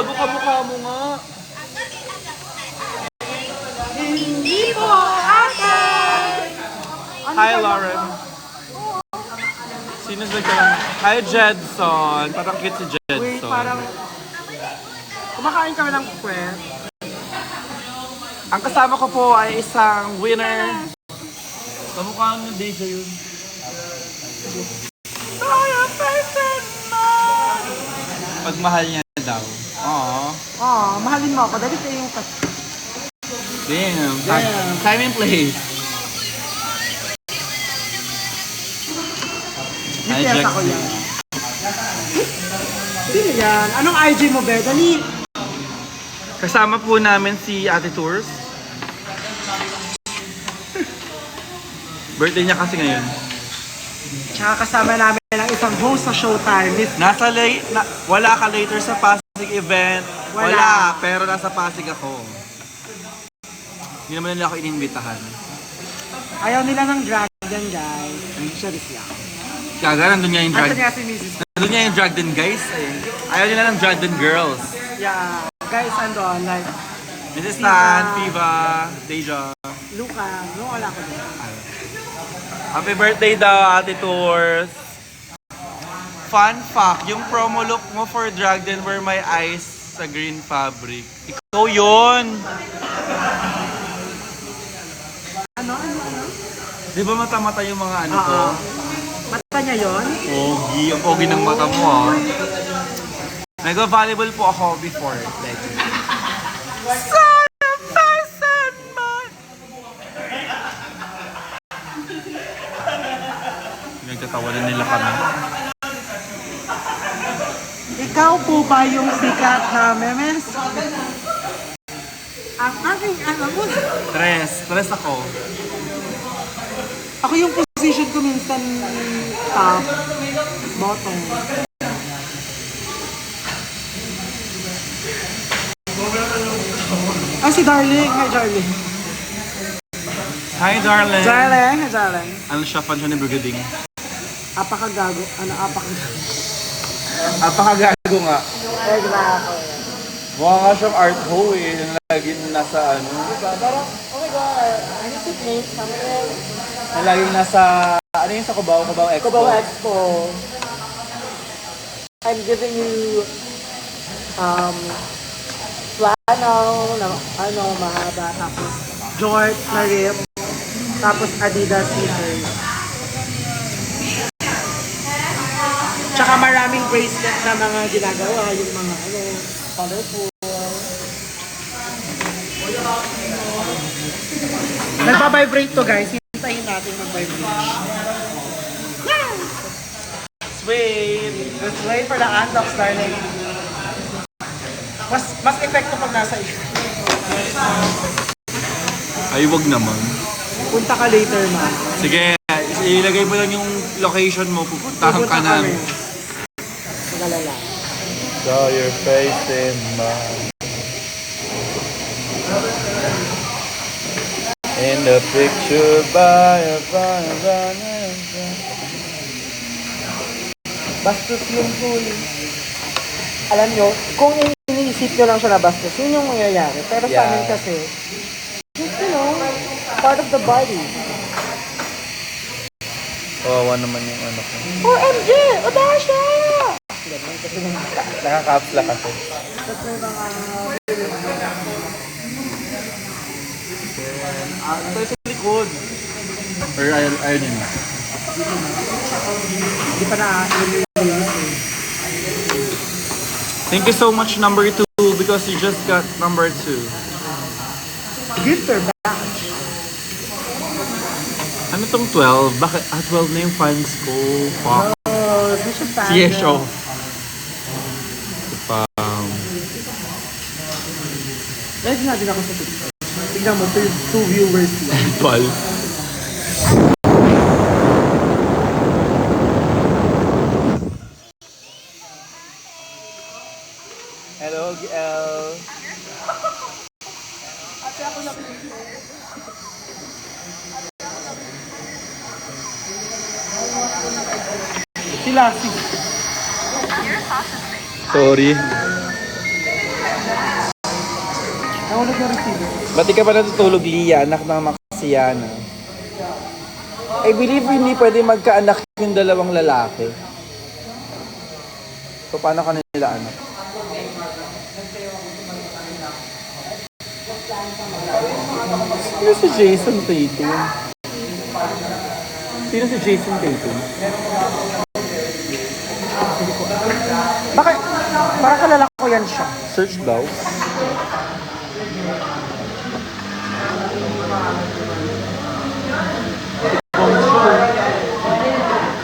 gago ka mukha mo nga. Hindi po, ate! Hi, Lauren. Sino ba ka lang? Hi, Jedson. Parang cute si Jedson. Wait, parang... Kumakain kami ng kwet. Ang kasama ko po ay isang winner. Kamukha ng Deja yun. Pagmahal niya daw. Oo. Mahalin mo ako. Dali kayo yung kat. Damn. Time and place. Hi, BTS ako yan. Sino yan? Anong IG mo, be? Dali. Kasama po namin si Ate Tours. Birthday niya kasi ngayon. Tsaka kasama namin ang isang host sa Showtime. Wala ka later sa Pasig event. Wala. Pero nasa Pasig ako. Hindi naman nila ako inimbitahan. Ayaw nila ng drag din, guys. Charis lang. Kaga, nandun niya yung drag. Asa niya si Mrs. Nandun niya yung drag din, guys. Ayaw nila ng drag din girls. Yeah. Guys, andon, like, Mrs. Tan, Piva, Deja. Luca. No, wala ko din. Happy birthday daw, Ate Tours. Fun fact, yung promo look mo for drag din were my eyes sa green fabric. Ikaw yun! Ano? Di ba mata-mata yung mga ano ko? Mata niya yun? Pogi. Ang pogi ng mata mo, ha? Nag-volleyball po ako before. Like, nagtatawanan nila kami. Ikaw po ba yung sikat na memes? Ang aking alam mo. Stress ako. Ako yung position ko minsan top, bottom. Si Darling. Hi, Darling. Hi, darling. Darling. Hi, Darling. Ano siya, fan siya ni Brigading? Apakagago. Apakagago nga. Ay, diba ako? Mukha nga siyang art ho eh. Lagi nasa ano. Diba? Parang, oh my God, I need to make something. Laging nasa, ano yung sa Cubao Expo? Cubao Expo. I'm giving you, flannel na mahaba, tapos short na rip, tapos Adidas sneakers. Tsaka maraming bracelet na mga ginagawa, yung mga colorful. Nagpa-vibrate to, guys. Hintayin natin mag-vibrate. Sweet! Let's wait for the unlocks, darling. Mas epekto pag nasa iyo. Ay, wag naman. Punta ka later, ma. Sige, ilagay mo lang yung location mo. Pupuntahan ka na. Magalala. Saw your face in mine. In the picture by a Bastos yung huli. Alam nyo, kung iniisip nyo lang siya na bastos, yun yung mangyayari. Pero sa amin kasi, just, part of the body. Kawawa naman yung ano ko. OMG! Odasha! Nakakapla kasi. Tapos may mga... Tayo sa likod. Or ayaw nyo na. Hindi pa na-release eh. Thank you so much, number 2, because you just got number 2. Gift or batch? Ano tong 12? Bakit? 12 na yung fans ko. Fuck. Oh, this is bad. CSO. Live natin ako sa TikTok. Tignan mo, 2 viewers lang. 12. Hello, GL. Ate ako na Sila, si. Sorry. Nahulog yung receiver. Ba't di ka pa natutulog, Lia, anak ng Maxiana? I believe hindi pwede magkaanak yung dalawang lalaki. So, paano ka nila anak? Sino si Jason Tatum? Sino si Jason Tatum? Bakit? Parang kalala ko yan siya. Search daw.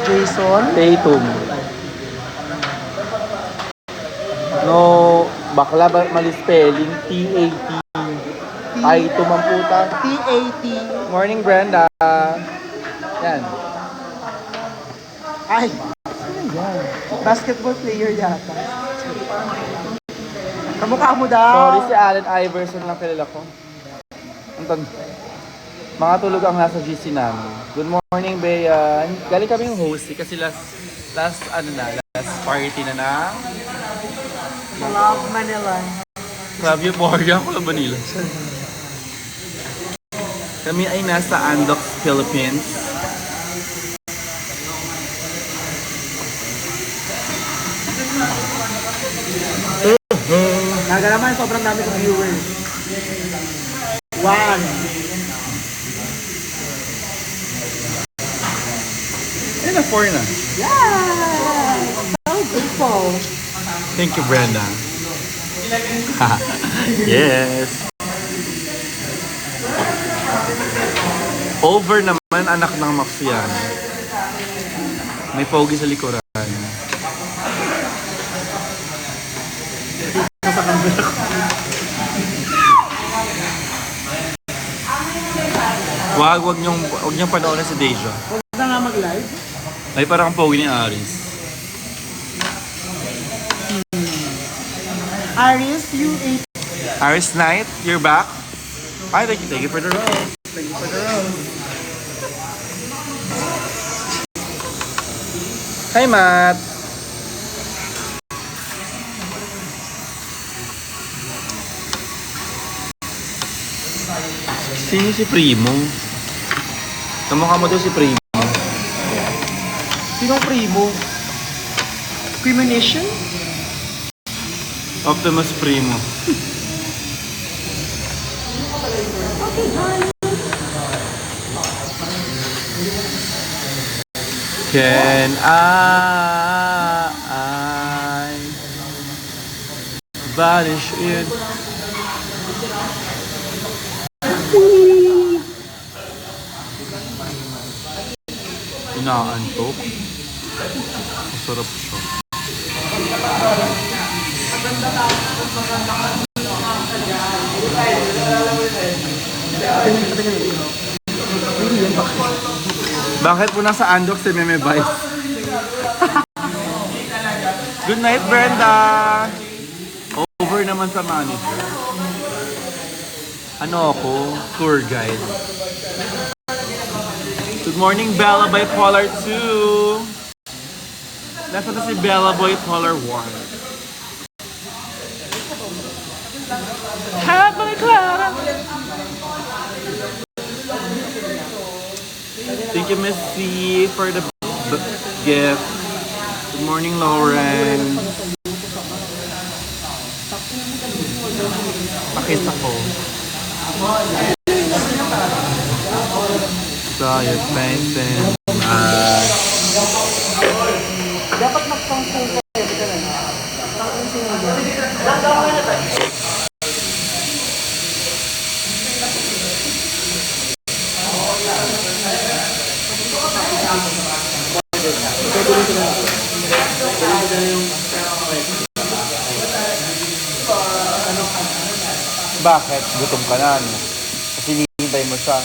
Jason? Tatum. No, bakla ba mali spelling? T-A-T. Tatum ang puta. T-A-T. Morning, Brenda. Yan. Ay. Ano yan? Basketball player yata. Kamukha mo daw. Sorry, si Allen Iverson lang kilala ko. Anton. Mga tulog ang nasa GC namin. Good morning, Bayan. Galing kami yung host kasi last party na ng Love Manila. Club Euphoria, Club Manila. Kami ay nasa Andox, Philippines. Naga naman, sobrang dami kong viewers. 1. Ayun na, 4 na. Yeah! So grateful. Thank you, Brenda. Yes. Over naman, anak ng Maxiana. May pogi sa likuran. Wag niyong panoorin si Deja. Huwag na nga mag-live. Ay, parang ang pogi ni Aris. Aris, you ate. Aris Knight, you're back. Ay, thank you for the rose. Thank you for the rose. Hi, Matt. Sino si Primo? Kamukha mo daw si Primo. Sinong primo? Premonition? Optimus Primo. Can I vanish in? Inaantok. Masarap siya. Bakit po nasa Andox si Meme Vice? Good night, Brenda! Over naman sa manager. Ano ako? Tour guide. Good morning, Bella Bipolar 2! Nasa na si Bella Bipolar 1. Happy Clara! Thank you, Miss C, for the gift. Good morning, Lauren. Pakita ko. Diet painting. Dapat mag-function ka. Bakit? Gutom ka na, no? Kasi hinihintay mo siya.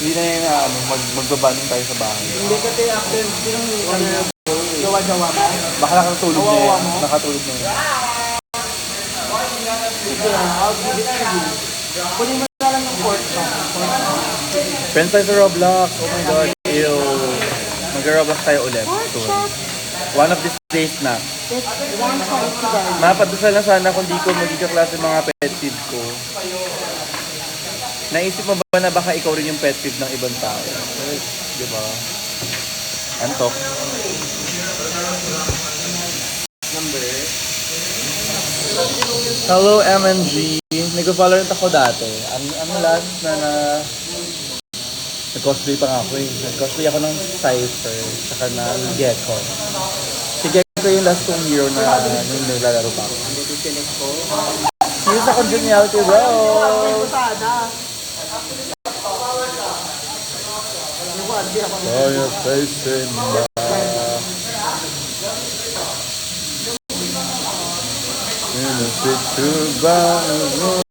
Hindi na yun na, magbabaning tayo sa bahay. Hindi kasi after, gawa-gawa ka. Baka nakatulog na yun. Nakatulog na yun. Sige, I'll give it to you. Kunin mo na lang yung pork chop. Friends tayo sa Roblox. Oh my God. Ew. Mag-Roblox tayo ulit. Pork Soon. chop. One of these days na. It's 1.2 guys. Mapadasal na sana kung di ko magkakaklase mga pet peeve ko. Naisip mo ba na baka ikaw rin yung pet peeve ng ibang tao? Di ba? Antok. Hello, MNG. Nag-valorant ako dati. Ang last na nag-cosplay pa nga ako eh. Nag-cosplay ako ng Cypher, saka ng Gecko. Si Gecko yung last kong hero na nung naglalaro pa ako. See you sa Congeniality Rose! Oh, your face in my... In a picture by the road.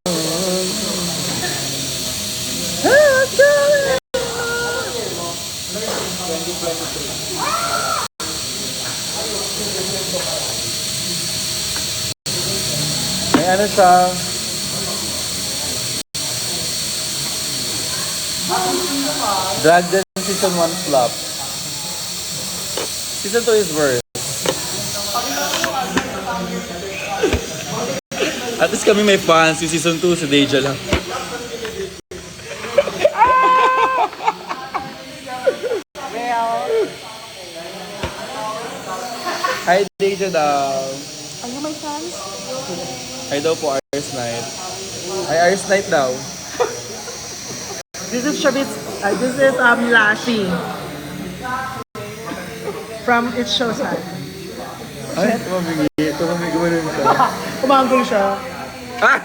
May ano siya? Drag Den Season 1 flop. Season 2 is worse. At least kami may fans. Yung Season 2, si Deja lang. Hi, Deja daw. Are you my fans? Hi daw po, Ars Night. Hi, Ars Night daw. This is Lassie. From It Shows Us. Ay, tumamigi. Tumamigi mo rin siya. Umanggol siya. Ah!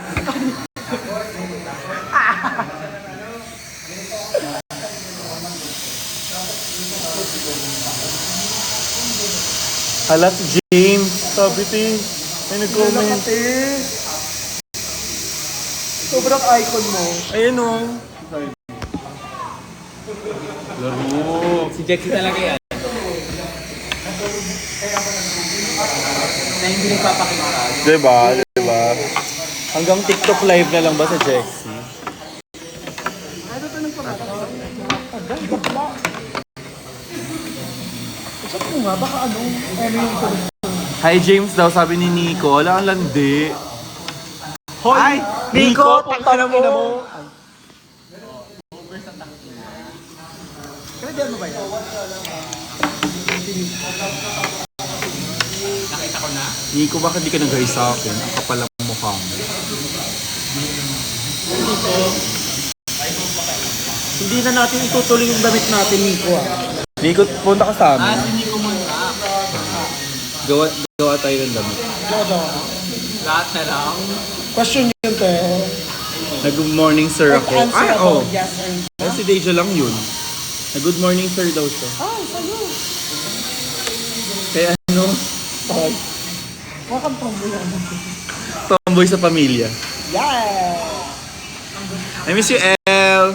Hala si James. Sabi ti. May nag-comment. Sobrang icon mo. Ayan o. Laro. Si Jexy talaga yan. Na hindi nagpapakita. Diba? Diba? Hanggang TikTok live na lang ba sa Jexy? Ano ito nang pagkakataon? Bakla. Sabi mo nga, baka ano yung sabi? Hi James daw, sabi ni Nico. Wala ang landi. Hoy! Nico, tangka mo! Kaya mo ba yan? Nakita ko na. Nico, bakit di ka nag-hi sa akin? Ang kapal ang mukha mo. Hindi na natin itutuloy yung damit natin, Nico. Nico, punta ka sa amin. Hindi ko muna. Gawa tayo ng damit. Lahat na lang. Question yun, te. Nag-good morning sir ako. Answer Ay, ako, oh. yes or no. Ay, si Deja lang yun. Nag-good morning sir daw siya. Ah, sa'yo. Kaya ano? Ay. Makakampo yan. Tomboy sa pamilya. Yeah! I miss you, El.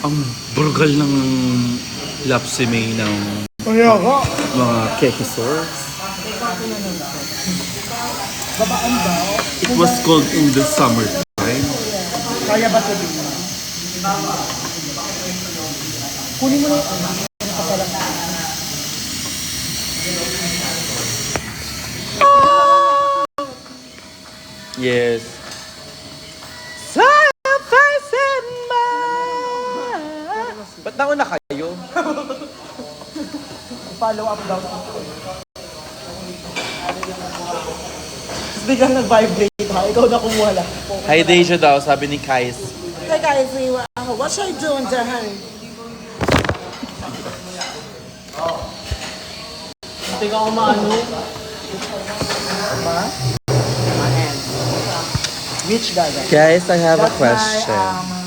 Ang brugal ng lapsi may ng Kaya ka. mga kekisor. Babaan daw. It was cold in the summertime. Kaya ba sabihin? Kunin mo na yung ano pa pala. Yes. Ba't nauna kayo? Follow up daw. Tapos biglang nag-vibrate ha. Ikaw na kumuha lang. Hi Deja daw, sabi ni Kais. Hey guys, what should I do on the hand? Hindi ka kumaano. Which gaga? Guys, I have a That's question. my,